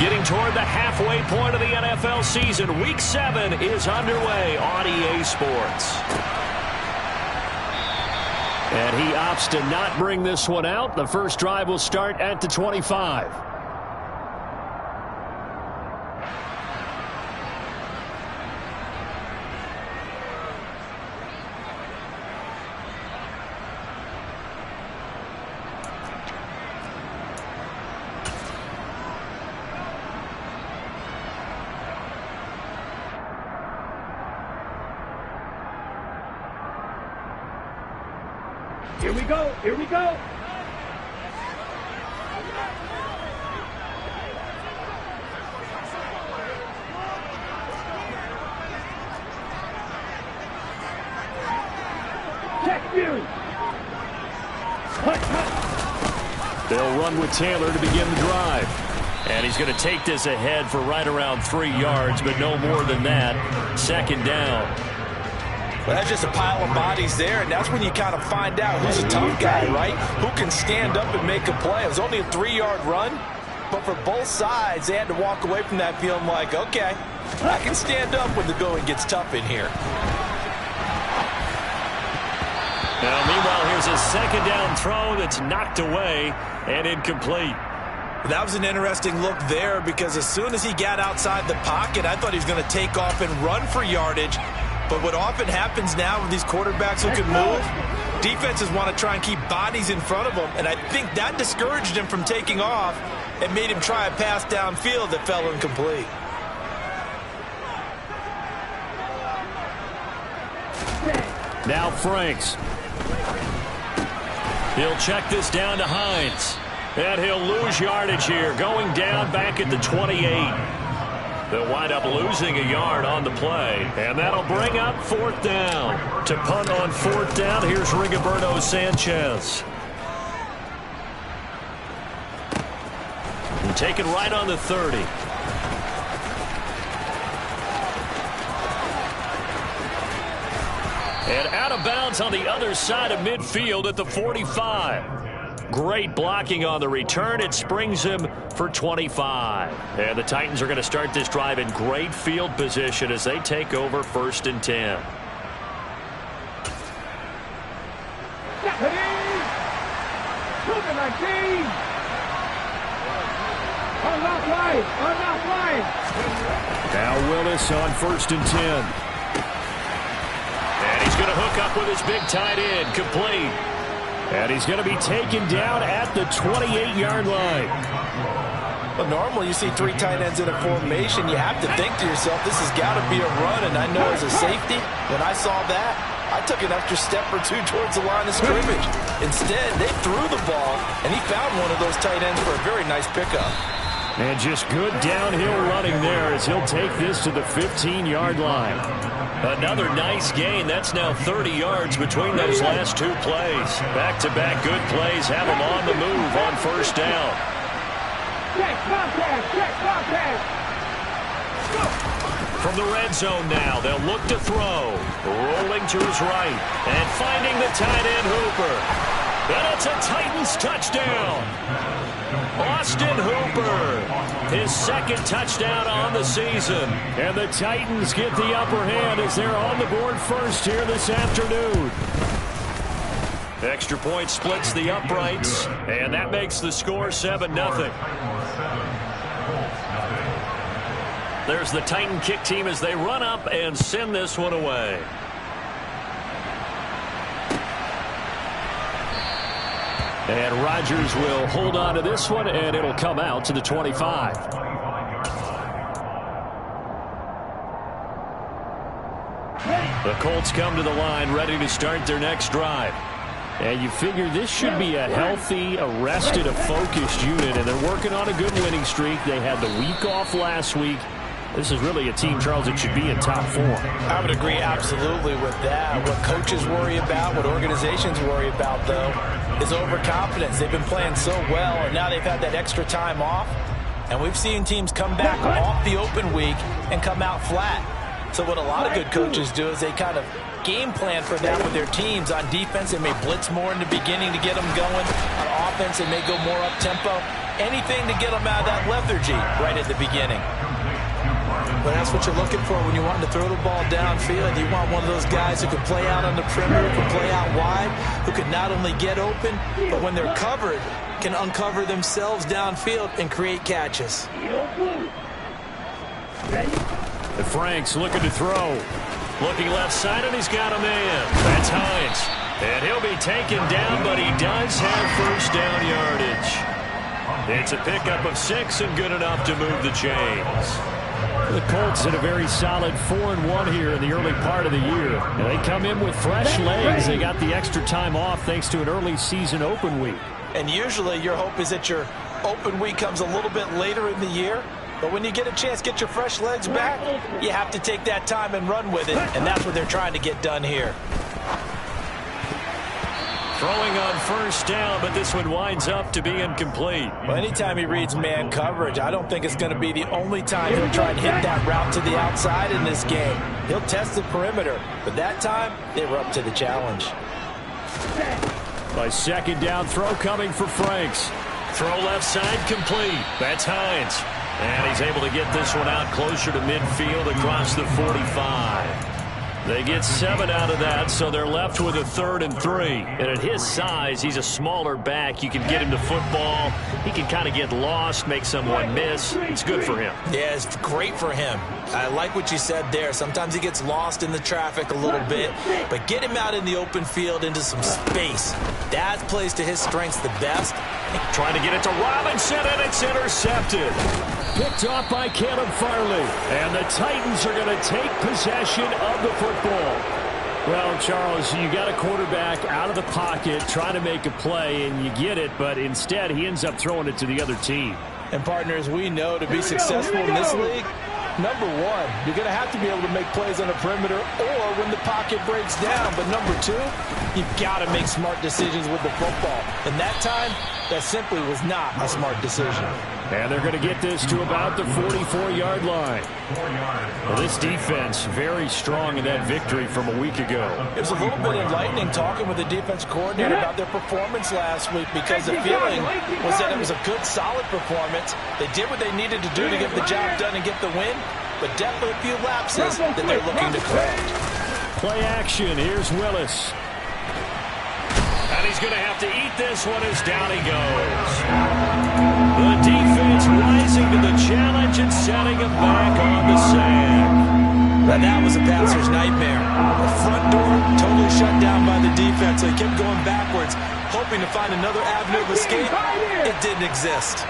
Getting toward the halfway point of the NFL season, Week 7 is underway on EA Sports. And he opts to not bring this one out. The first drive will start at the 25. Here we go. Here we go. Check Fury. They'll run with Taylor to begin the drive. And he's going to take this ahead for right around 3 yards, but no more than that. Second down. Well, that's just a pile of bodies there, and that's when you kind of find out who's a tough guy, right? Who can stand up and make a play. It was only a 3-yard run, but for both sides, they had to walk away from that feeling like, okay, I can stand up when the going gets tough in here. Now, meanwhile, here's a second down throw that's knocked away and incomplete. That was an interesting look there because as soon as he got outside the pocket, I thought he was going to take off and run for yardage. But what often happens now with these quarterbacks who can move, defenses want to try and keep bodies in front of them, and I think that discouraged him from taking off and made him try a pass downfield that fell incomplete. Now Franks. He'll check this down to Hines. And he'll lose yardage here, going down back at the 28. They'll wind up losing a yard on the play, and that'll bring up 4th down. To punt on 4th down, here's Rigoberto Sanchez. And taken right on the 30. And out of bounds on the other side of midfield at the 45. Great blocking on the return. It springs him for 25. And the Titans are going to start this drive in great field position as they take over 1st and 10. Now Willis on 1st and 10. And he's going to hook up with his big tight end. Complete. And he's going to be taken down at the 28-yard line. Well, normally you see 3 tight ends in a formation. You have to think to yourself, this has got to be a run. And I know as a safety, when I saw that, I took an extra step or 2 towards the line of scrimmage. Instead, they threw the ball, and he found one of those tight ends for a very nice pickup. And just good downhill running there as he'll take this to the 15-yard line. Another nice gain. That's now 30 yards between those last 2 plays. Back-to-back good plays have him on the move on 1st down. Check contact, check contact. From the red zone now, they'll look to throw. Rolling to his right and finding the tight end Hooper. And it's a Titans touchdown. Austin Hooper, his 2nd touchdown on the season. And the Titans get the upper hand as they're on the board first here this afternoon. Extra point splits the uprights, and that makes the score 7-0. There's the Titan kick team as they run up and send this one away. And Rodgers will hold on to this one, and it'll come out to the 25. The Colts come to the line ready to start their next drive. And you figure this should be a healthy, arrested, a focused unit, and they're working on a good winning streak. They had the week off last week. This is really a team, Charles, that should be in top form. I would agree absolutely with that. What coaches worry about, what organizations worry about, though, is overconfidence. They've been playing so well, and now they've had that extra time off. And we've seen teams come back off the open week and come out flat. So what a lot of good coaches do is they kind of game plan for that with their teams. On defense, they may blitz more in the beginning to get them going. On offense, they may go more up-tempo. anything to get them out of that lethargy right at the beginning. But that's what you're looking for when you want to throw the ball downfield. You want one of those guys who can play out on the perimeter, who can play out wide, who can not only get open, but when they're covered, can uncover themselves downfield and create catches. The Frank's looking to throw. Looking left side, and he's got a man. That's Hines. And he'll be taken down, but he does have first down yardage. It's a pickup of 6 and good enough to move the chains. The Colts had a very solid 4-1 here in the early part of the year. And they come in with fresh legs. They got the extra time off thanks to an early season open week. And usually your hope is that your open week comes a little bit later in the year. But when you get a chance to get your fresh legs back, you have to take that time and run with it. And that's what they're trying to get done here. Throwing on first down, but this one winds up to be incomplete. Well, anytime he reads man coverage, I don't think it's going to be the only time he'll try and hit that route to the outside in this game. He'll test the perimeter, but that time, they were up to the challenge. By second down throw coming for Franks. Throw left side complete. That's Hines. And he's able to get this one out closer to midfield across the 45. They get 7 out of that, so they're left with a 3rd and 3. And at his size, he's a smaller back. You can get him to football. He can kind of get lost, make someone miss. It's good for him. Yeah, it's great for him. I like what you said there. Sometimes he gets lost in the traffic a little bit, but get him out in the open field into some space. That plays to his strengths the best. Trying to get it to Robinson, and it's intercepted. Picked off by Caleb Farley. And the Titans are going to take possession of the football. Well, Charles, you got a quarterback out of the pocket trying to make a play, and you get it, but instead he ends up throwing it to the other team. And partners, we know to be successful in this league, number one, you're going to have to be able to make plays on the perimeter or when the pocket breaks down. But number two, you've got to make smart decisions with the football. And that time, that simply was not a smart decision. And they're going to get this to about the 44-yard line. Well, this defense very strong in that victory from a week ago. It was a little bit enlightening talking with the defense coordinator about their performance last week because the feeling was that it was a good, solid performance. They did what they needed to do to get the job done and get the win, but definitely a few lapses that they're looking to correct. Play action. Here's Willis. And he's going to have to eat this one as down he goes. The defense rising to the challenge and setting him back on the sack. And that was a passer's nightmare. The front door totally shut down by the defense. So he kept going backwards, hoping to find another avenue of escape. It didn't exist.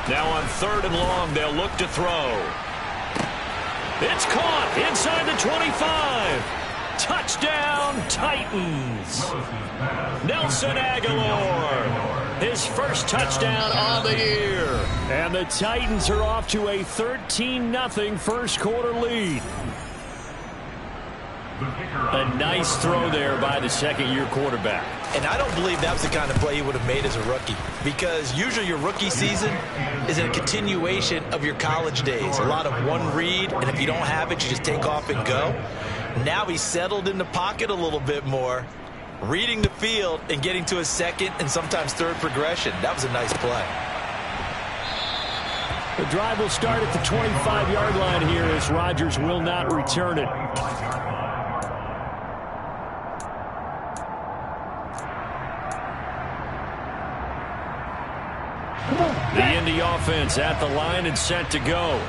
Now on 3rd and long, they'll look to throw. It's caught inside the 25. Touchdown, Titans. Nelson Aguilar, his first touchdown on the year. And the Titans are off to a 13-0 first quarter lead. A nice throw there by the second-year quarterback. And I don't believe that was the kind of play he would have made as a rookie, because usually your rookie season is a continuation of your college days. A lot of one read, and if you don't have it, you just take off and go. Now he's settled in the pocket a little bit more, reading the field and getting to his second and sometimes third progression. That was a nice play. The drive will start at the 25-yard line here as Rodgers will not return it. The Indy offense at the line and set to go.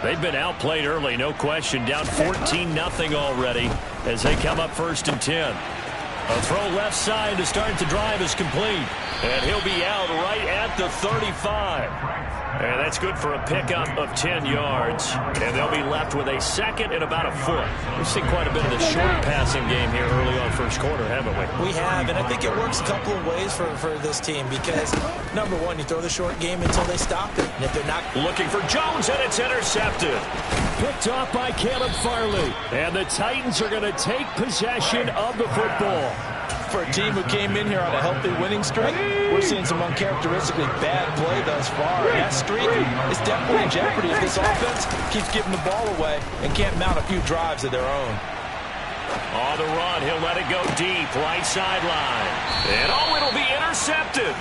They've been outplayed early, no question. Down 14-0 already as they come up 1st and 10. A throw left side to start the drive is complete. And he'll be out right at the 35. And that's good for a pickup of 10 yards. And they'll be left with a second and about a foot. We've seen quite a bit of the short passing game here early on first quarter, haven't we? We have, and I think it works a couple of ways for this team because, number one, you throw the short game until they stop it. And if they're not looking for Jones, and it's intercepted. Picked off by Caleb Farley. And the Titans are going to take possession of the football. For a team who came in here on a healthy winning streak, we're seeing some uncharacteristically bad play thus far. And that streak is definitely in jeopardy if this offense keeps giving the ball away and can't mount a few drives of their own. On the run, he'll let it go deep, right sideline. And it'll be intercepted.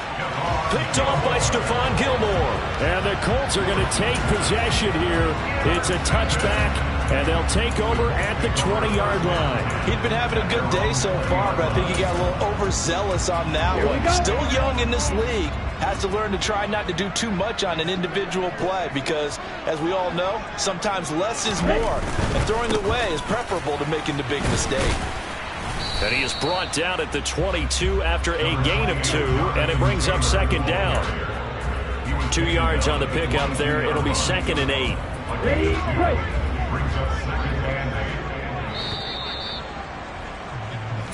Picked off by Stephon Gilmore. And the Colts are going to take possession here. It's a touchback, and they'll take over at the 20-yard line. He'd been having a good day so far, but I think he got a little overzealous on that one. Still young in this league. Has to learn to try not to do too much on an individual play because, as we all know, sometimes less is more. And throwing away is preferable to making the big mistake. And he is brought down at the 22 after a gain of 2, and it brings up second down. 2 yards on the pickup there. It'll be 2nd and 8. Ready, go.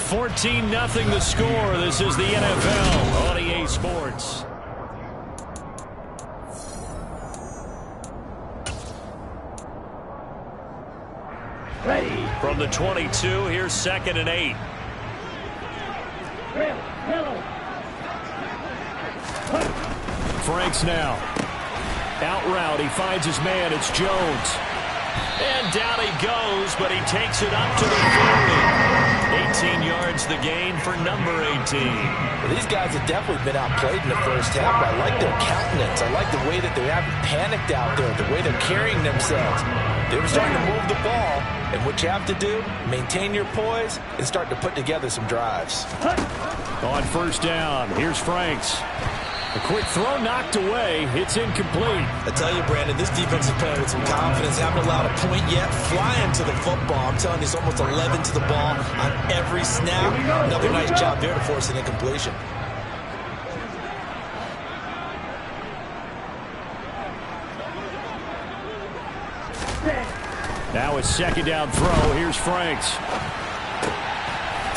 14-0 the score. This is the NFL on EA Sports. Ready. From the 22, here's 2nd and 8. Yellow. Franks now. Out route. He finds his man. It's Jones. And down he goes, but he takes it up to the 40. 18 yards the gain for number 18. Well, these guys have definitely been outplayed in the first half, but I like their countenance. I like the way that they haven't panicked out there, the way they're carrying themselves. They were starting to move the ball, and what you have to do, maintain your poise and start to put together some drives. On first down, here's Franks. A quick throw knocked away. It's incomplete. I tell you, Brandon, this defense is playing with some confidence. Haven't allowed a point yet. Flying to the football. I'm telling you, it's almost 11 to the ball on every snap. Another nice job there to force an incompletion. Now a second down throw. Here's Franks.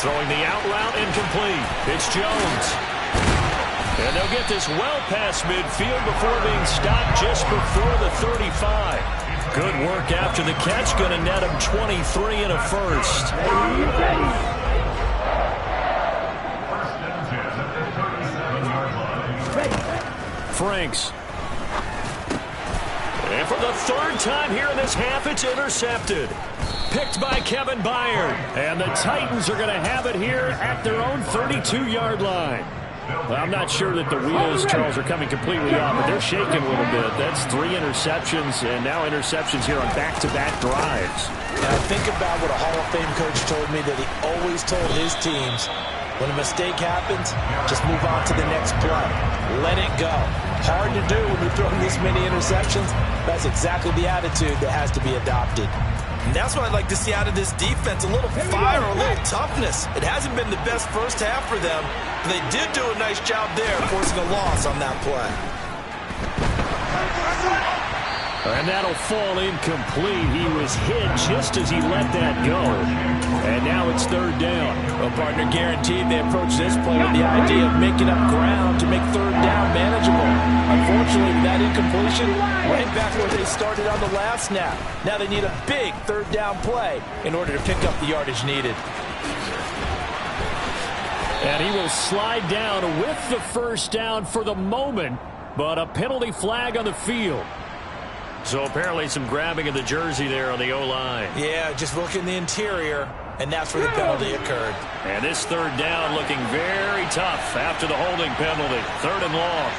Throwing the out route incomplete. It's Jones. And they'll get this well past midfield before being stopped just before the 35. Good work after the catch. Going to net him 23 and a first. Franks. And for the 3rd time here in this half, it's intercepted. Picked by Kevin Byard. And the Titans are going to have it here at their own 32-yard line. Well, I'm not sure that the wheels, Charles, are coming completely off, but they're shaking a little bit. That's 3 interceptions, and now interceptions here on back-to-back drives. And I think about what a Hall of Fame coach told me that he always told his teams, when a mistake happens, just move on to the next play. Let it go. Hard to do when you're throwing this many interceptions. That's exactly the attitude that has to be adopted. And that's what I'd like to see out of this defense, a little fire, a little toughness. It hasn't been the best first half for them, but they did do a nice job there, forcing a loss on that play. And that'll fall incomplete. He was hit just as he let that go. And now it's 3rd down. Well, partner, guaranteed they approach this play with the idea of making up ground to make 3rd down manageable. Unfortunately, with that incompletion, right back where they started on the last snap. Now they need a big 3rd down play in order to pick up the yardage needed. And he will slide down with the first down for the moment, but a penalty flag on the field. So apparently some grabbing of the jersey there on the O-line. Yeah, just look in the interior, and that's where the penalty occurred. And this 3rd down looking very tough after the holding penalty. 3rd and long.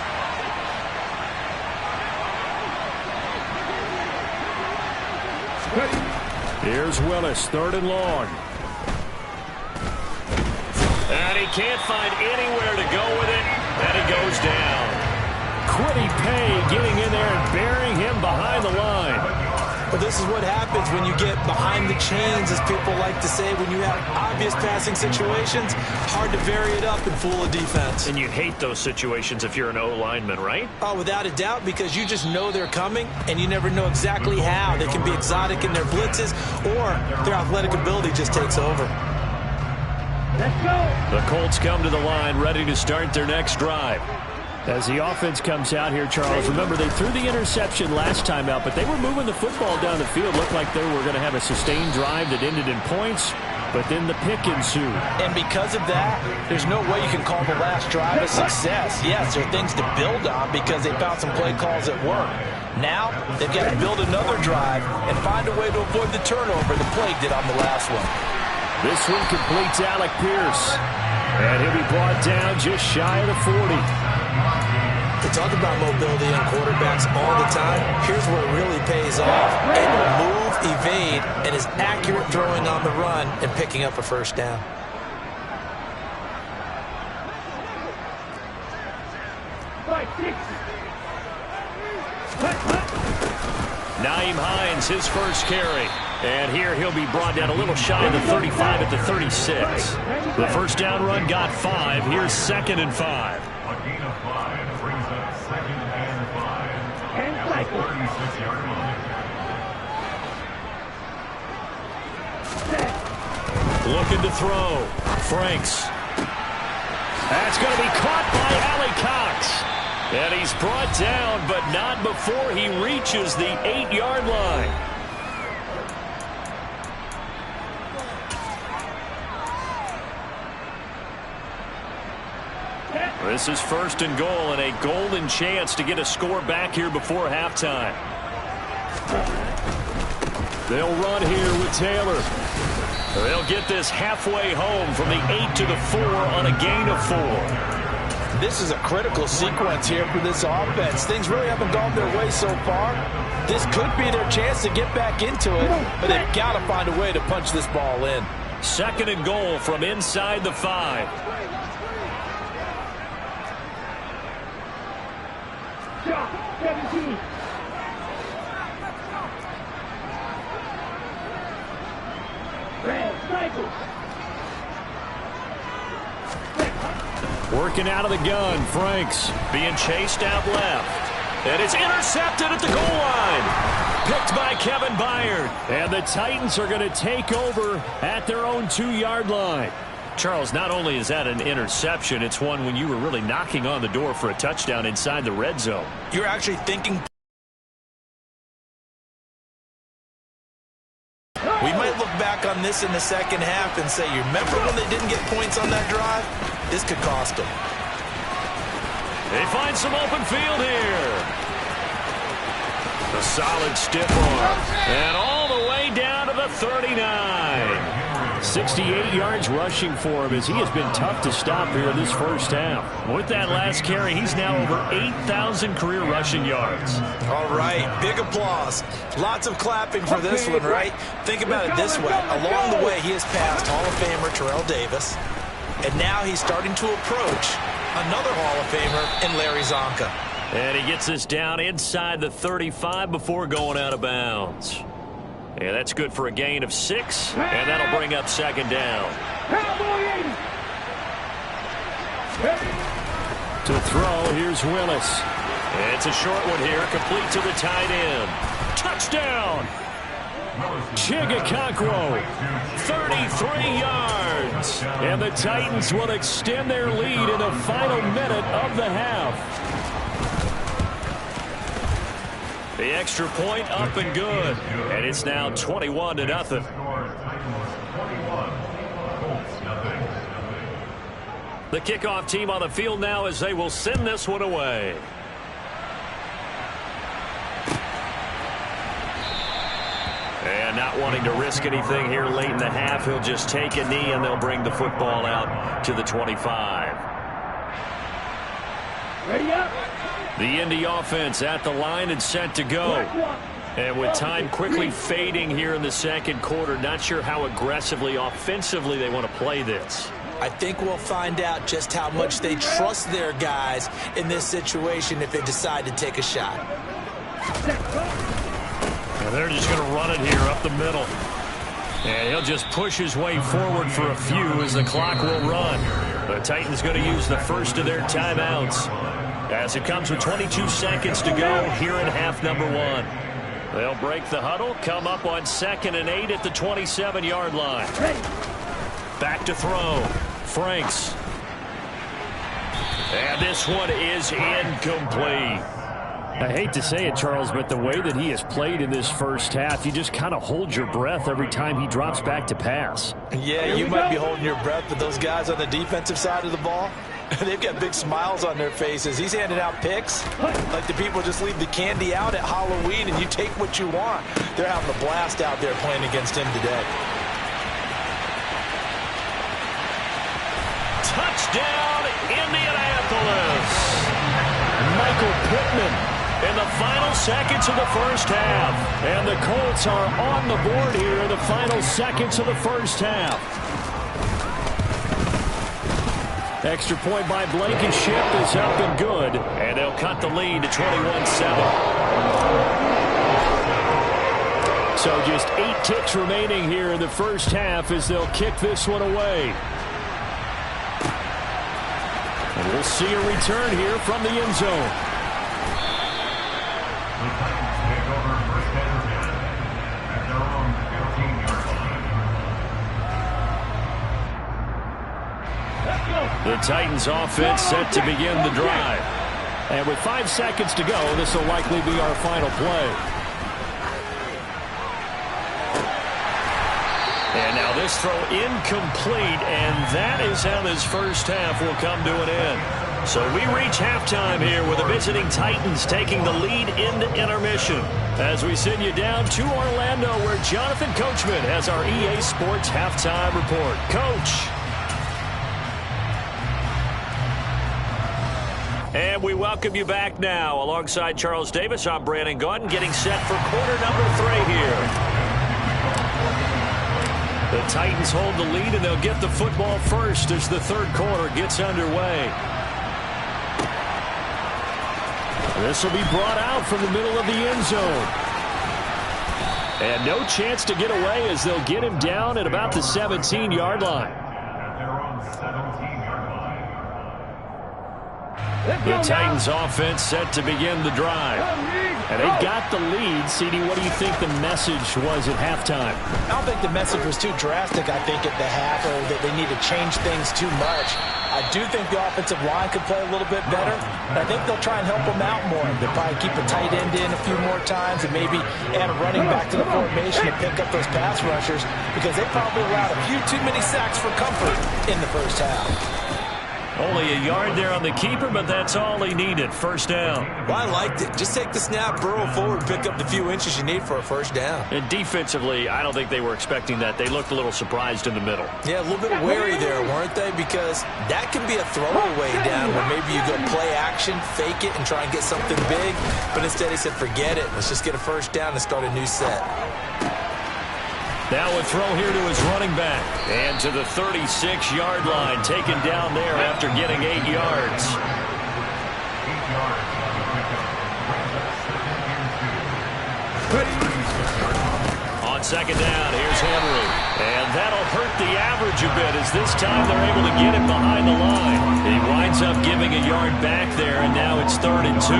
Here's Willis, 3rd and long. And he can't find anywhere to go with it, and he goes down. Quiddy Pay getting in there and burying him behind the line. But this is what happens when you get behind the chains, as people like to say. When you have obvious passing situations, hard to vary it up and fool a defense. And you hate those situations if you're an O-lineman, right? Oh, without a doubt, because you just know they're coming, and you never know exactly how. They can be exotic in their blitzes, or their athletic ability just takes over. Let's go. The Colts come to the line, ready to start their next drive. As the offense comes out here, Charles, remember they threw the interception last time out, but they were moving the football down the field. Looked like they were going to have a sustained drive that ended in points, but then the pick ensued. And because of that, there's no way you can call the last drive a success. Yes, there are things to build on because they found some play calls that work. Now, they've got to build another drive and find a way to avoid the turnover the play did on the last one. This one completes Alec Pierce. And he'll be brought down just shy of the 40. We talk about mobility in quarterbacks all the time. Here's where it really pays off. Able to move, evade, and is accurate throwing on the run and picking up a first down. Nyheim Hines, his first carry. And here he'll be brought down a little shy of the 35 at the 36. The first down run got 5. Here's 2nd and 5. A gain of 5 brings up 2nd and 5. And cycle. 36-yard line. Looking to throw. Franks. That's going to be caught by Allie Cox. And he's brought down, but not before he reaches the 8-yard line. This is 1st and goal and a golden chance to get a score back here before halftime. They'll run here with Taylor. They'll get this halfway home from the 8 to the 4 on a gain of 4. This is a critical sequence here for this offense. Things really haven't gone their way so far. This could be their chance to get back into it, but they've got to find a way to punch this ball in. 2nd and goal from inside the 5. Shot, 17. Red, cycle. Working out of the gun, Franks being chased out left. And it's intercepted at the goal line. Picked by Kevin Byard. And the Titans are going to take over at their own 2-yard line. Charles, not only is that an interception, it's one when you were really knocking on the door for a touchdown inside the red zone. You're actually thinking. We might look back on this in the second half and say, you remember when they didn't get points on that drive? This could cost them. They find some open field here. A solid stiff arm. And all the way down to the 39. 68 yards rushing for him as he has been tough to stop here in this first half. With that last carry, he's now over 8,000 career rushing yards. All right, big applause. Lots of clapping for this one, right? Think about it this way. Along the way, he has passed Hall of Famer Terrell Davis, and now he's starting to approach another Hall of Famer in Larry Zonka. And he gets this down inside the 35 before going out of bounds. Yeah, that's good for a gain of 6, and that'll bring up 2nd down. To throw, here's Willis. It's a short one here, complete to the tight end. Touchdown! Chigakonkwo, 33 yards. and the Titans will extend their lead in the final minute of the half. The extra point up and good. And it's now 21-0. The kickoff team on the field now as they will send this one away. And not wanting to risk anything here late in the half, he'll just take a knee and they'll bring the football out to the 25. Ready up. The Indy offense at the line and set to go. And with time quickly fading here in the second quarter, not sure how aggressively, offensively they want to play this. I think we'll find out just how much they trust their guys in this situation if they decide to take a shot. And they're just going to run it here up the middle. And he'll just push his way forward for a few as the clock will run. The Titans going to use the first of their timeouts as it comes with 22 seconds to go here in half number 1. They'll break the huddle, come up on 2nd and 8 at the 27-yard line. Back to throw. Franks. And this one is incomplete. I hate to say it, Charles, but the way that he has played in this first half, you just kind of hold your breath every time he drops back to pass. Yeah, you might be holding your breath, but those guys on the defensive side of the ball, they've got big smiles on their faces. He's handing out picks like the people just leave the candy out at Halloween and you take what you want. They're having a blast out there playing against him today. Touchdown, Indianapolis. Michael Pittman In the final seconds of the first half. and the Colts are on the board here in the final seconds of the first half. Extra point by Blankenship is up and good. And they'll cut the lead to 21-7. So just 8 ticks remaining here in the first half as they'll kick this one away. And we'll see a return here from the end zone. The Titans take over first and 10 at their own 15-yard line. The Titans offense set to begin the drive. And with 5 seconds to go, this will likely be our final play. And now this throw incomplete, and that is how this first half will come to an end. So we reach halftime here with the visiting Titans taking the lead into intermission. As we send you down to Orlando, where Jonathan Coachman has our EA Sports halftime report. Coach. And we welcome you back now. Alongside Charles Davis, I'm Brandon Gaudin, getting set for quarter number 3 here. The Titans hold the lead, and they'll get the football first as the third quarter gets underway. This will be brought out from the middle of the end zone. And no chance to get away as they'll get him down at about the 17-yard line. At their own 17-yard line. The Titans offense set to begin the drive. And they got the lead. CD, what do you think the message was at halftime? I don't think the message was too drastic, I think, at the half, or that they need to change things too much. I do think the offensive line could play a little bit better, and I think they'll try and help them out more. They'll probably keep a tight end in a few more times and maybe add a running back to the formation and pick up those pass rushers, because they probably allowed a few too many sacks for comfort in the first half. Only a yard there on the keeper, but that's all he needed. First down. Well, I liked it. Just take the snap, burrow forward, pick up the few inches you need for a first down. And defensively, I don't think they were expecting that. They looked a little surprised in the middle. Yeah, a little bit wary there, weren't they? Because that can be a throwaway down where maybe you go play action, fake it, and try and get something big. But instead he said, forget it. Let's just get a first down and start a new set. Now a throw here to his running back. And to the 36-yard line, taken down there after getting 8 yards. 8 yards on the pickup. On second down, here's Henry. And that'll hurt the average a bit as this time they're able to get him behind the line. He winds up giving a yard back there, and now it's 3rd and 2.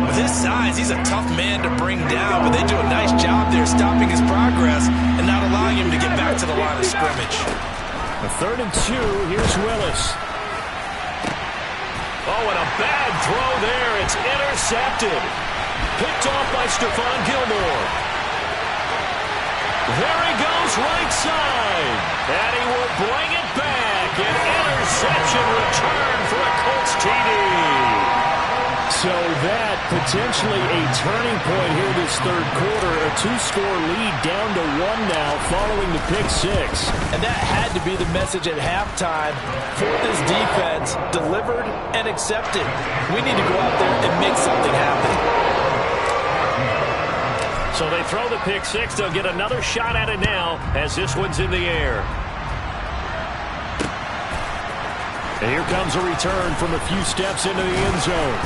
With his size, he's a tough man to bring down, but they do a nice job there stopping his progress and not allowing him to get back to the line of scrimmage. A 3rd and 2, here's Willis. Oh, and a bad throw there. It's intercepted. Picked off by Stephon Gilmore. There he goes, right side. And he will bring it back. An interception return for a Colts TD. So that potentially a turning point here this third quarter. A 2-score lead down to 1 now following the pick 6. And that had to be the message at halftime for this defense. Delivered and accepted. We need to go out there and make something happen. So they throw the pick 6. They'll get another shot at it now as this one's in the air. And here comes a return from a few steps into the end zone.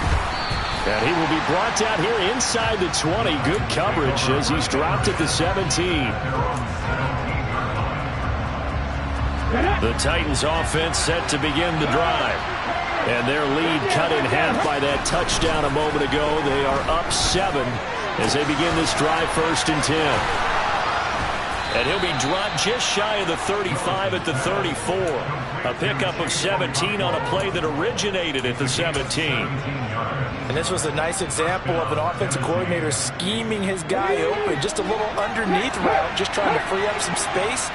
And he will be brought down here inside the 20. Good coverage as he's dropped at the 17. The Titans offense set to begin the drive. And their lead cut in half by that touchdown a moment ago. They are up 7 as they begin this drive, 1st and 10. And he'll be dropped just shy of the 35 at the 34. A pickup of 17 on a play that originated at the 17. And this was a nice example of an offensive coordinator scheming his guy open. Just a little underneath route, just trying to free up some space.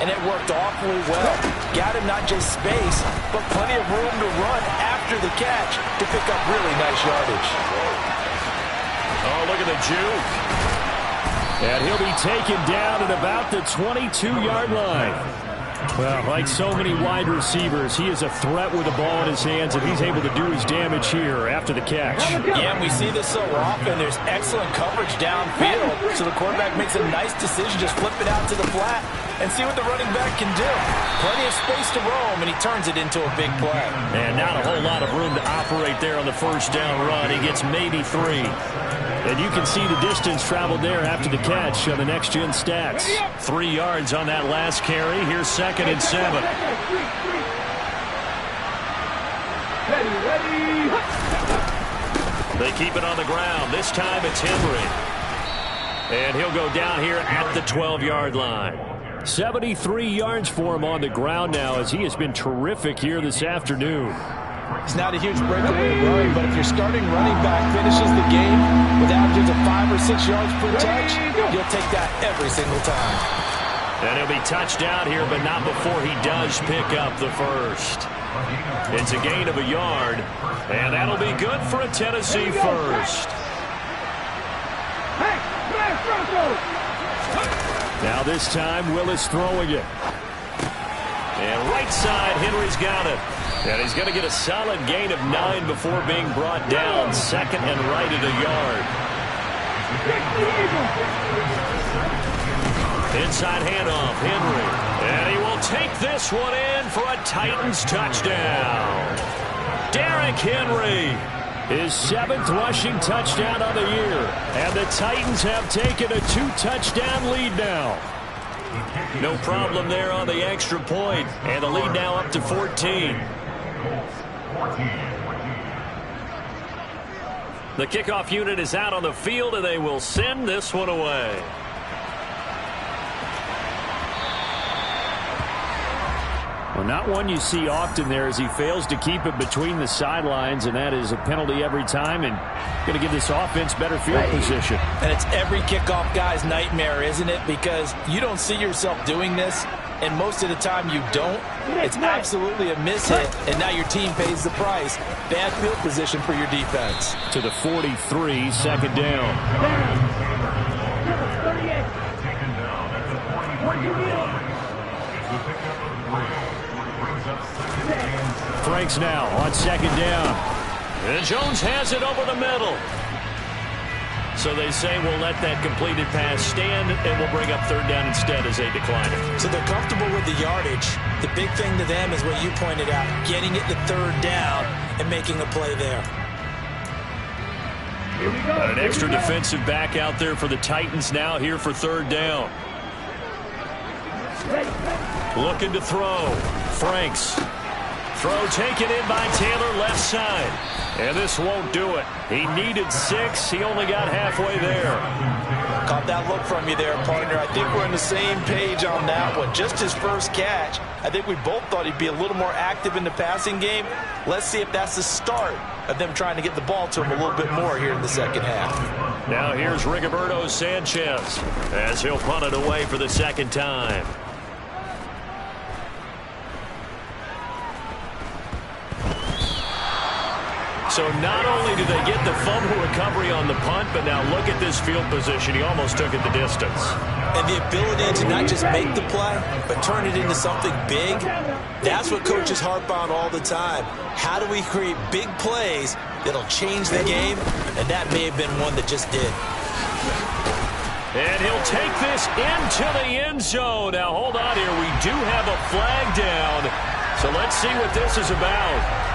And it worked awfully well. Got him not just space, but plenty of room to run after the catch to pick up really nice yardage. Oh, look at the juke. And he'll be taken down at about the 22-yard line. Well, like so many wide receivers, he is a threat with the ball in his hands, and he's able to do his damage here after the catch. Yeah, and we see this so often. There's excellent coverage downfield, so the quarterback makes a nice decision, just flip it out to the flat and see what the running back can do. Plenty of space to roam, and he turns it into a big play. And not a whole lot of room to operate there on the first down run. He gets maybe 3. And you can see the distance traveled there after the catch on the next-gen stats. 3 yards on that last carry. Here's 2nd and 7. They keep it on the ground. This time it's Henry. And he'll go down here at the 12-yard line. 73 yards for him on the ground now, as he has been terrific here this afternoon. It's not a huge breakaway run, but if your starting running back finishes the game with averages of 5 or 6 yards per touch, you'll take that every single time. And he'll be touched down here, but not before he does pick up the first. It's a gain of a yard, and that'll be good for a Tennessee first. Now this time, Willis throwing it. And right side, Henry's got it. And he's going to get a solid gain of 9 before being brought down. 2nd and right at a yard. Inside handoff, Henry. And he will take this one in for a Titans touchdown. Derrick Henry. His 7th rushing touchdown of the year. And the Titans have taken a 2-touchdown lead now. No problem there on the extra point. And the lead now up to 14. The kickoff unit is out on the field, and they will send this one away. Well, not one you see often there, as he fails to keep it between the sidelines, and that is a penalty every time, and going to give this offense better field position. And it's every kickoff guy's nightmare, isn't it? Because you don't see yourself doing this, and most of the time you don't. It's absolutely a miss-hit, and now your team pays the price. Bad field position for your defense. To the 43, 2nd down. Franks now on 2nd down. And Jones has it over the middle. So they say we'll let that completed pass stand, and we'll bring up 3rd down instead as they decline it. So they're comfortable with the yardage. The big thing to them is what you pointed out, getting it to 3rd down and making a play there. An extra defensive back out there for the Titans now here for 3rd down. Looking to throw. Franks. Throw taken in by Taylor, left side. And this won't do it. He needed 6. He only got halfway there. Caught that look from you there, partner. I think we're on the same page on that one. Just his first catch. I think we both thought he'd be a little more active in the passing game. Let's see if that's the start of them trying to get the ball to him a little bit more here in the second half. Now here's Rigoberto Sanchez as he'll punt it away for the 2nd time. So not only do they get the fumble recovery on the punt, but now look at this field position. He almost took it the distance. And the ability to not just make the play, but turn it into something big, that's what coaches harp on all the time. How do we create big plays that'll change the game? And that may have been one that just did. And he'll take this into the end zone. Now hold on here. We do have a flag down. So let's see what this is about.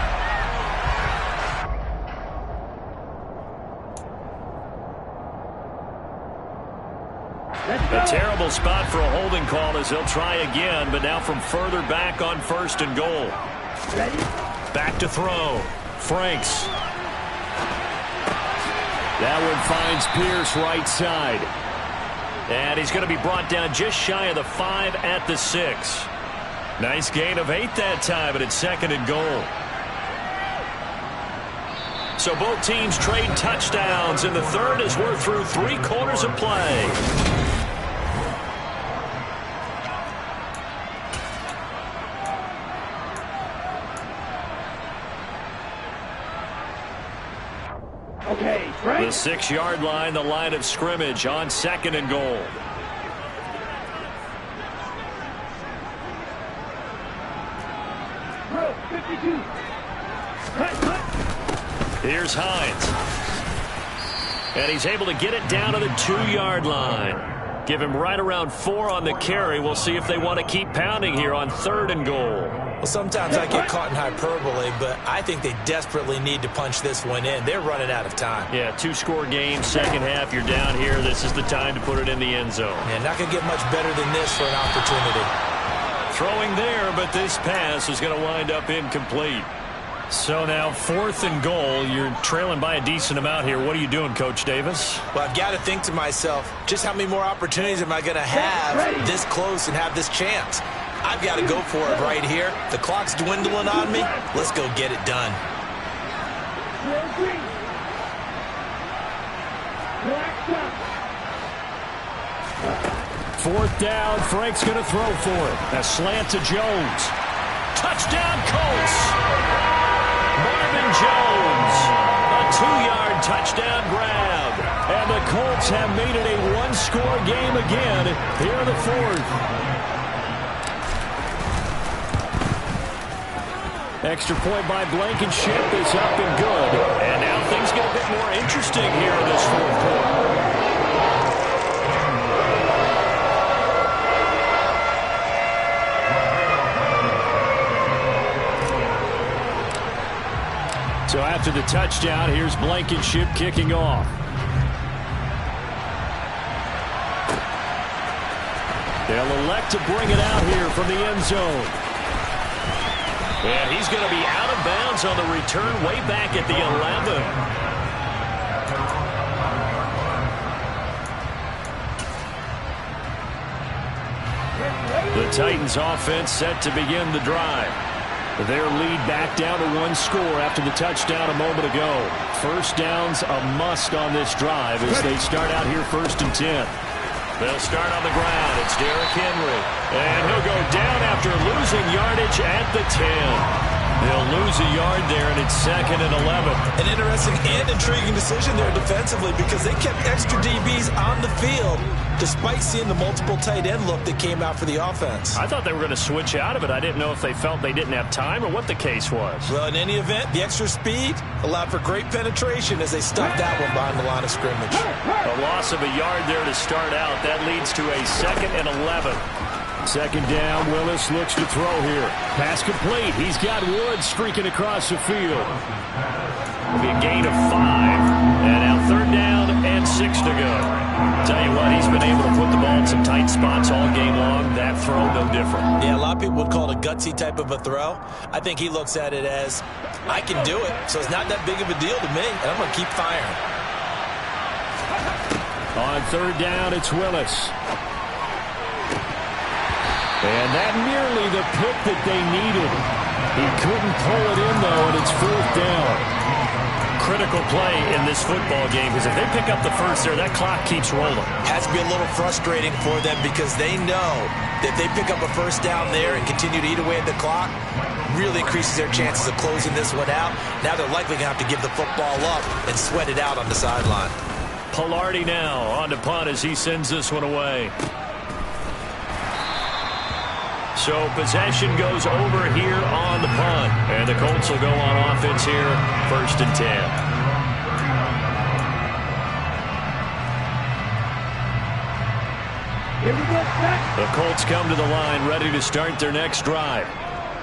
A terrible spot for a holding call as they'll try again, but now from further back on 1st and goal. Back to throw. Franks. That one finds Pierce right side. And he's going to be brought down just shy of the 5 at the 6. Nice gain of 8 that time, but it's 2nd and goal. So both teams trade touchdowns, and the 3rd as we're through 3 quarters of play. The 6-yard line, the line of scrimmage on 2nd and goal. Here's Hines. And he's able to get it down to the 2-yard line. Give him right around 4 on the carry. We'll see if they want to keep pounding here on 3rd and goal. Well, sometimes I get caught in hyperbole, but I think they desperately need to punch this one in. They're running out of time. Yeah, 2-score game, second half. You're down here. This is the time to put it in the end zone. Yeah, not going to get much better than this for an opportunity. Throwing there, but this pass is going to wind up incomplete. So now 4th and goal. You're trailing by a decent amount here. What are you doing, Coach Davis? Well, I've got to think to myself, just how many more opportunities am I going to have this close and have this chance? I've got to go for it right here. The clock's dwindling on me. Let's go get it done. 4th down. Frank's going to throw for it. A slant to Jones. Touchdown, Colts. Marvin Jones, a 2-yard touchdown grab. And the Colts have made it a 1-score game again here in the 4th. Extra point by Blankenship is up and good. And now things get a bit more interesting here in this 4th quarter. So after the touchdown, here's Blankenship kicking off. They'll elect to bring it out here from the end zone. And he's going to be out of bounds on the return way back at the 11. The Titans offense set to begin the drive. Their lead back down to 1 score after the touchdown a moment ago. First down's a must on this drive as they start out here 1st and 10. They'll start on the ground. It's Derrick Henry. And he'll go down after losing yardage at the 10. They'll lose a yard there, and it's 2nd and 11. An interesting and intriguing decision there defensively because they kept extra DBs on the field despite seeing the multiple tight end look that came out for the offense. I thought they were going to switch out of it. I didn't know if they felt they didn't have time or what the case was. Well, in any event, the extra speed allowed for great penetration as they stuffed that one behind the line of scrimmage. A loss of a yard there to start out. That leads to a 2nd and 11. 2nd down, Willis looks to throw here. Pass complete. He's got Woods streaking across the field. It'll be a gain of 5. And now 3rd down and 6 to go. Tell you what, he's been able to put the ball in some tight spots all game long. That throw, no different. Yeah, a lot of people would call it a gutsy type of a throw. I think he looks at it as, I can do it, so it's not that big of a deal to me, and I'm going to keep firing. On 3rd down, it's Willis. And that nearly the pick that they needed. He couldn't pull it in, though, and it's 4th down. Critical play in this football game because if they pick up the first there, that clock keeps rolling. Has to be a little frustrating for them because they know that if they pick up a first down there and continue to eat away at the clock, really increases their chances of closing this one out. Now they're likely going to have to give the football up and sweat it out on the sideline. Pilardi now on to punt as he sends this one away. So possession goes over here on the punt. And the Colts will go on offense here, 1st and 10. The Colts come to the line ready to start their next drive.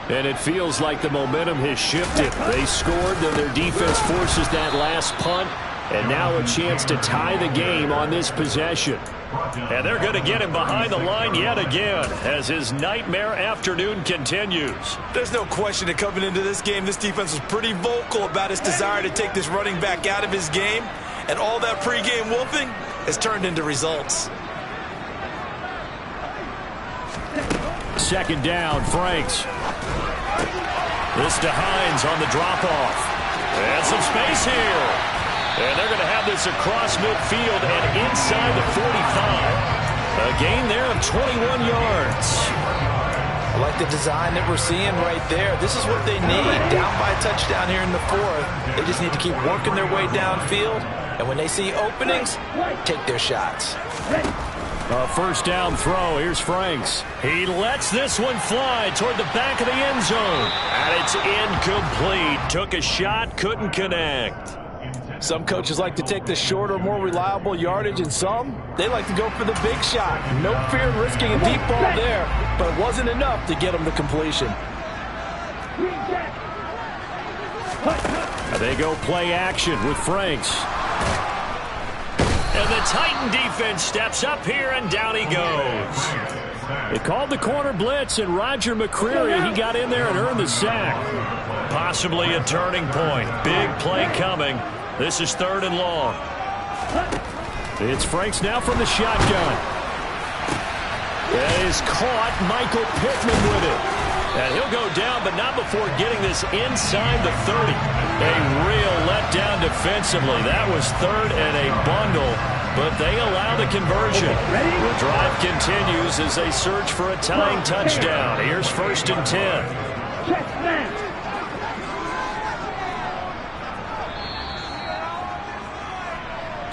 And it feels like the momentum has shifted. They scored, then their defense forces that last punt. And now a chance to tie the game on this possession. And they're going to get him behind the line yet again as his nightmare afternoon continues. There's no question that coming into this game, this defense was pretty vocal about its desire to take this running back out of his game. And all that pregame wolfing has turned into results. 2nd down, Franks. This to Hines on the drop-off. And some space here. And they're going to have this across midfield and inside the 45. A gain there of 21 yards. I like the design that we're seeing right there. This is what they need. Down by a touchdown here in the 4th. They just need to keep working their way downfield. And when they see openings, take their shots. A first down throw. Here's Franks. He lets this one fly toward the back of the end zone. And it's incomplete. Took a shot, couldn't connect. Some coaches like to take the shorter, more reliable yardage, and some, they like to go for the big shot. No fear in risking a deep ball there, but it wasn't enough to get them to completion. They go play action with Franks. And the Titan defense steps up here, and down he goes. They called the corner blitz, and Roger McCreary, he got in there and earned the sack. Possibly a turning point. Big play coming. This is 3rd and long. It's Franks now from the shotgun. That is caught. Michael Pittman with it. And he'll go down, but not before getting this inside the 30. A real letdown defensively. That was 3rd and a bundle, but they allow the conversion. The drive continues as they search for a tying touchdown. Here's 1st and 10.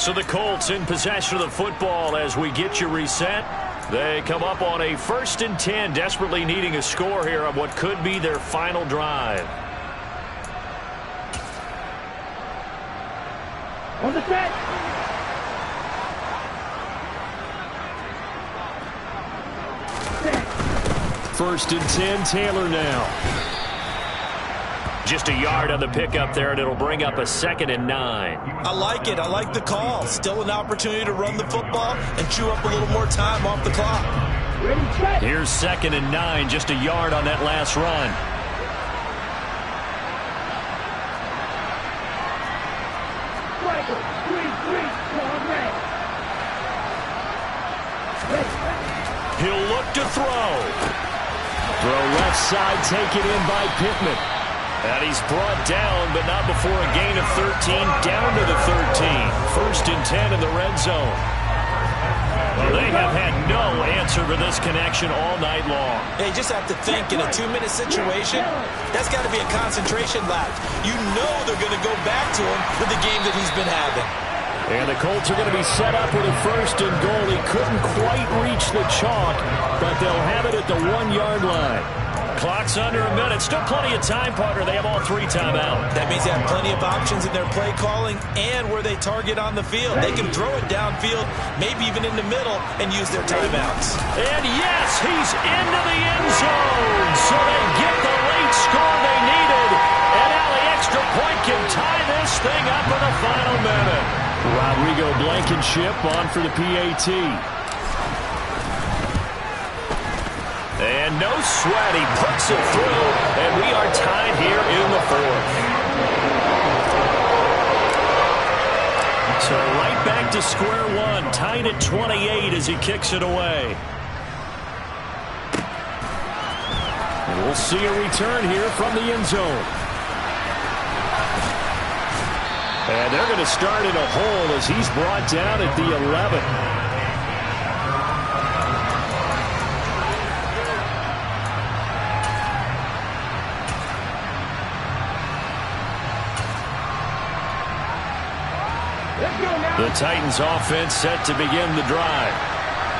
So the Colts in possession of the football as we get you reset. They come up on a 1st and 10, desperately needing a score here on what could be their final drive. On the set. First and 10, Taylor now. Just a yard on the pickup there, and it'll bring up a 2nd and 9. I like it. I like the call. Still an opportunity to run the football and chew up a little more time off the clock. Here's 2nd and 9, just a yard on that last run. He'll look to throw. Throw left side, taken in by Pittman. And he's brought down, but not before a gain of 13, down to the 13. 1st and 10 in the red zone. Well, they have had no answer for this connection all night long. They just have to think in a 2-minute situation, that's got to be a concentration lapse. You know they're going to go back to him with the game that he's been having. And the Colts are going to be set up with a 1st and goal. He couldn't quite reach the chalk, but they'll have it at the 1-yard line. Clock's under a minute. Still plenty of time, partner. They have all 3 timeouts. That means they have plenty of options in their play calling and where they target on the field. They can throw it downfield, maybe even in the middle, and use their timeouts. And yes, he's into the end zone. So they get the late score they needed. And now the extra point can tie this thing up in the final minute. Rodrigo Blankenship on for the PAT. And no sweat, he puts it through, and we are tied here in the 4th. So right back to square one, tied at 28 as he kicks it away. And we'll see a return here from the end zone. And they're going to start in a hole as he's brought down at the 11. The Titans offense set to begin the drive.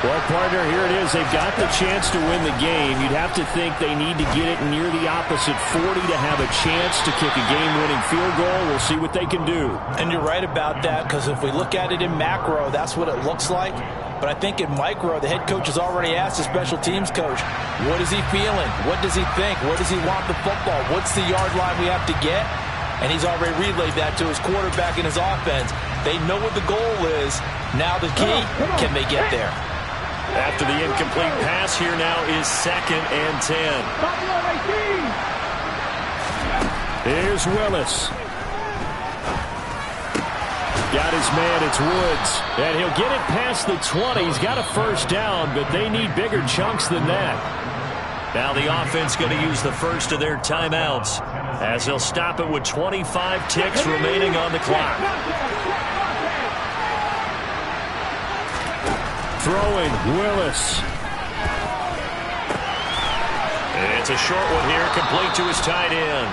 Well, partner, here it is. They've got the chance to win the game. You'd have to think they need to get it near the opposite 40 to have a chance to kick a game-winning field goal. We'll see what they can do. And you're right about that, because if we look at it in macro, that's what it looks like. But I think in micro, the head coach has already asked the special teams coach, what is he feeling? What does he think? Where does he want the football? What's the yard line we have to get? And he's already relayed that to his quarterback and his offense. They know what the goal is. Now the key, can they get there? After the incomplete pass, here now is 2nd and 10. Here's Willis. Got his man, it's Woods. And he'll get it past the 20. He's got a first down, but they need bigger chunks than that. Now the offense going to use the first of their timeouts as they'll stop it with 25 ticks remaining on the clock. Throwing, Willis. It's a short one here, complete to his tight end.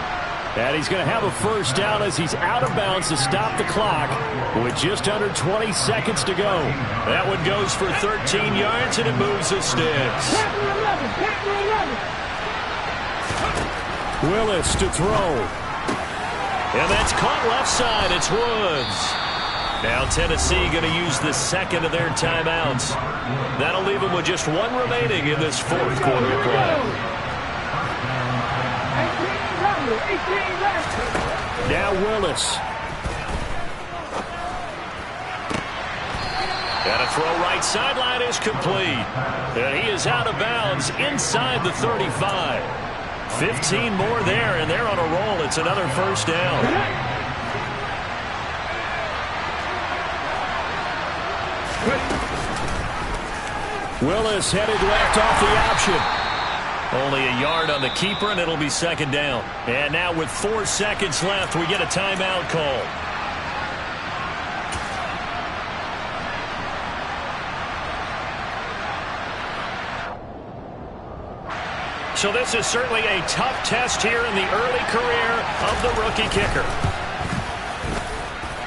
And he's going to have a first down as he's out of bounds to stop the clock with just under 20 seconds to go. That one goes for 13 yards, and it moves the sticks. Willis to throw. And that's caught left side. It's Woods. Now Tennessee going to use the second of their timeouts. That'll leave them with just one remaining in this fourth quarter of play. Now Willis. And a throw right sideline is complete. And he is out of bounds inside the 35. 15 more there, and they're on a roll. It's another first down. Willis headed left off the option. Only a yard on the keeper, and it'll be second down. And now with 4 seconds left, we get a timeout call. So this is certainly a tough test here in the early career of the rookie kicker.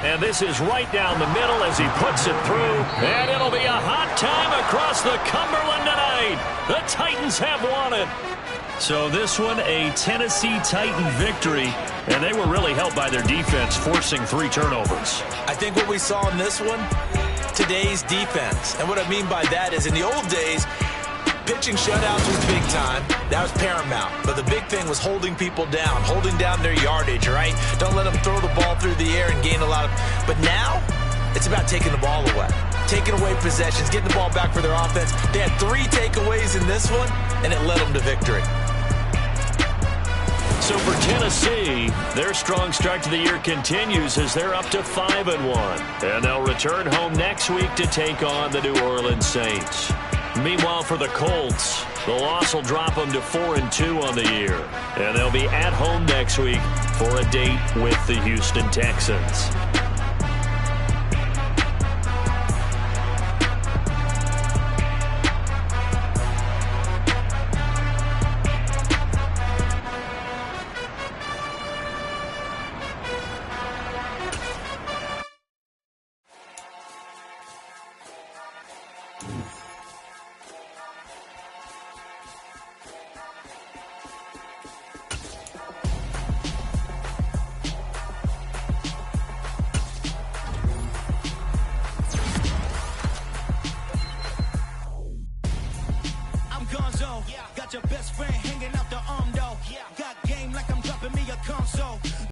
And this is right down the middle as he puts it through. And it'll be a hot time across the Cumberland tonight. The Titans have won it. So this one, a Tennessee Titan victory. And they were really helped by their defense, forcing 3 turnovers. I think what we saw in this one, today's defense. And what I mean by that is in the old days, pitching shutouts was big time. That was paramount. But the big thing was holding people down, holding down their yardage, right? Don't let them throw the ball through the air and gain a lot of... But now, it's about taking the ball away. Taking away possessions, getting the ball back for their offense. They had 3 takeaways in this one, and it led them to victory. So for Tennessee, their strong start to the year continues as they're up to 5-1. And they'll return home next week to take on the New Orleans Saints. Meanwhile, for the Colts, the loss will drop them to 4-2 on the year. And they'll be at home next week for a date with the Houston Texans.